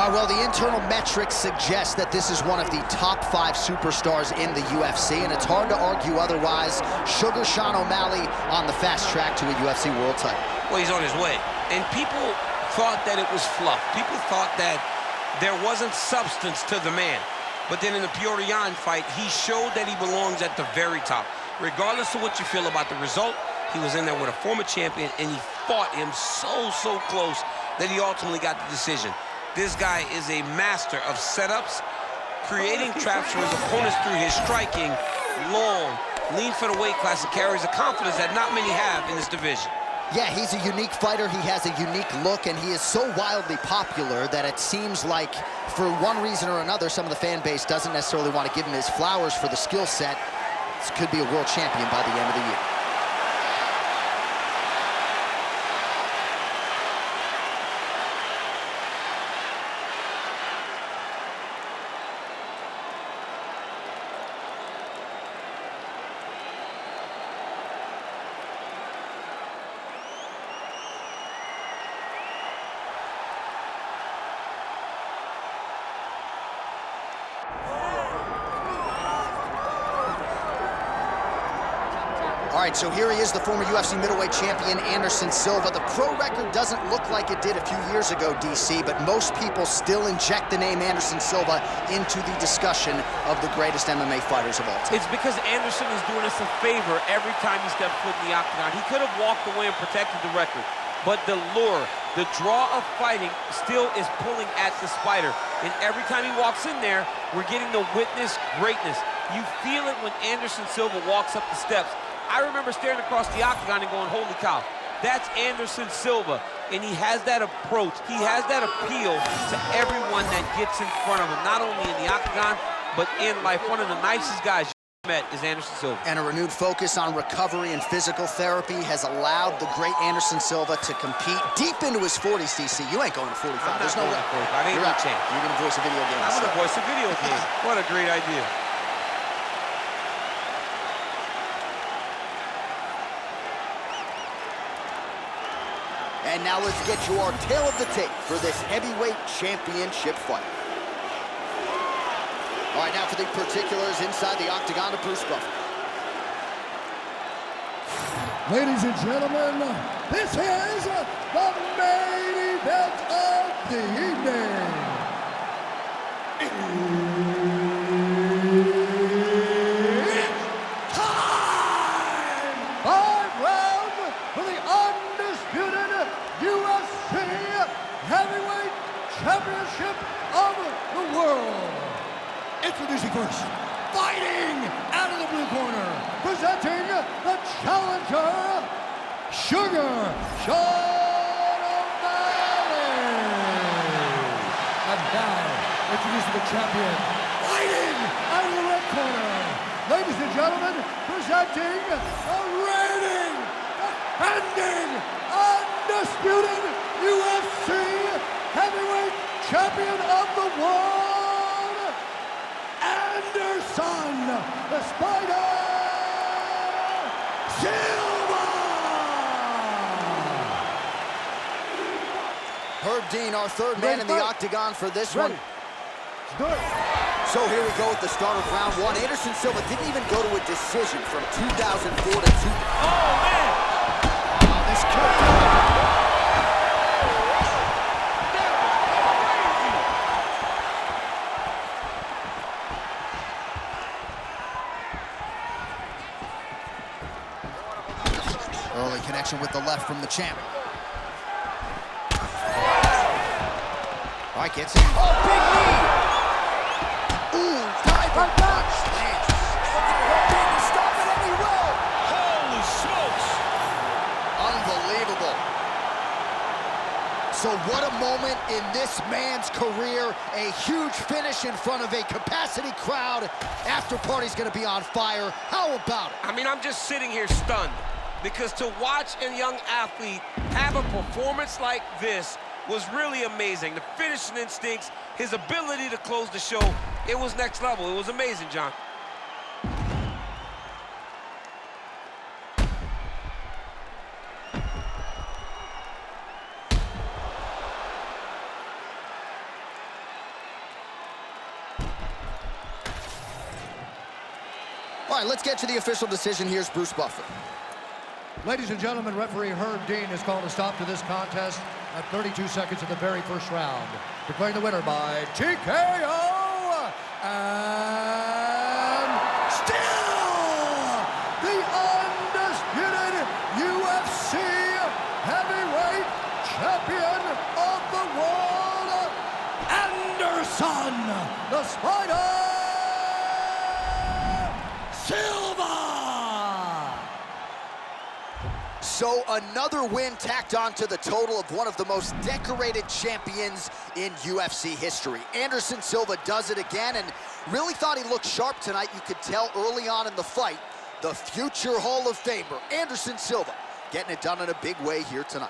Well, the internal metrics suggest that this is one of the top 5 superstars in the UFC, and it's hard to argue otherwise. Sugar Sean O'Malley on the fast track to a UFC world title. Well, he's on his way. And people thought that it was fluff. People thought that there wasn't substance to the man. But then in the Petr Yan fight, he showed that he belongs at the very top. Regardless of what you feel about the result, he was in there with a former champion, and he fought him so close that he ultimately got the decision. This guy is a master of setups, creating traps for his opponents through his striking, long, lean for the weight class, and carries a confidence that not many have in this division. Yeah, he's a unique fighter. He has a unique look, and he is so wildly popular that it seems like, for one reason or another, some of the fan base doesn't necessarily want to give him his flowers for the skill set. This could be a world champion by the end of the year. All right, so here he is, the former UFC middleweight champion, Anderson Silva. The pro record doesn't look like it did a few years ago, DC, but most people still inject the name Anderson Silva into the discussion of the greatest MMA fighters of all time. It's because Anderson is doing us a favor every time he steps foot in the octagon. He could have walked away and protected the record, but the lure, the draw of fighting still is pulling at the spider. And every time he walks in there, we're getting to witness greatness. You feel it when Anderson Silva walks up the steps. I remember staring across the octagon and going, holy cow, that's Anderson Silva. And he has that approach. He has that appeal to everyone that gets in front of him, not only in the octagon, but in life. One of the nicest guys you met is Anderson Silva. And a renewed focus on recovery and physical therapy has allowed the great Anderson Silva to compete deep into his 40s, DC. You ain't going to 45. There's no way. Ain't no chance. You're going to voice a video game. I'm going to voice a video game. What a great idea. And now let's get you our tale of the tape for this heavyweight championship fight. All right, now for the particulars inside the octagon of Bruce Buffer. Ladies and gentlemen, this is the main event of the evening. It's time! 5 rounds for the undisputed UFC Heavyweight Championship of the world. Introducing first, fighting out of the blue corner, presenting the challenger, Sugar Sean O'Malley. And now, introducing the champion, fighting out of the red corner, ladies and gentlemen, presenting the reigning, defending, undisputed UFC Heavyweight Champion of the world, Anderson, the Spider, Silva! Herb Dean, our third man in the octagon for this one. So here we go with the start of round 1. Anderson Silva didn't even go to a decision from 2004 to 2. Oh, man! This could early connection with the left from the champ. All right, gets him. Oh, big knee! Ooh, diving punch. Lands. Didn't stop it, and he will. Holy smokes! Unbelievable. So what a moment in this man's career. A huge finish in front of a capacity crowd. After party's gonna be on fire. How about it? I mean, I'm just sitting here stunned, because to watch a young athlete have a performance like this was really amazing. The finishing instincts, his ability to close the show, it was next level. It was amazing, John. All right, let's get to the official decision. Here's Bruce Buffer. Ladies and gentlemen, referee Herb Dean has called a stop to this contest at 32 seconds of the very first round, declaring the winner by TKO, and still the undisputed UFC heavyweight champion of the world, Anderson the Spider Silva. So another win tacked on to the total of one of the most decorated champions in UFC history. Anderson Silva does it again and really thought he looked sharp tonight. You could tell early on in the fight. The future Hall of Famer, Anderson Silva, getting it done in a big way here tonight.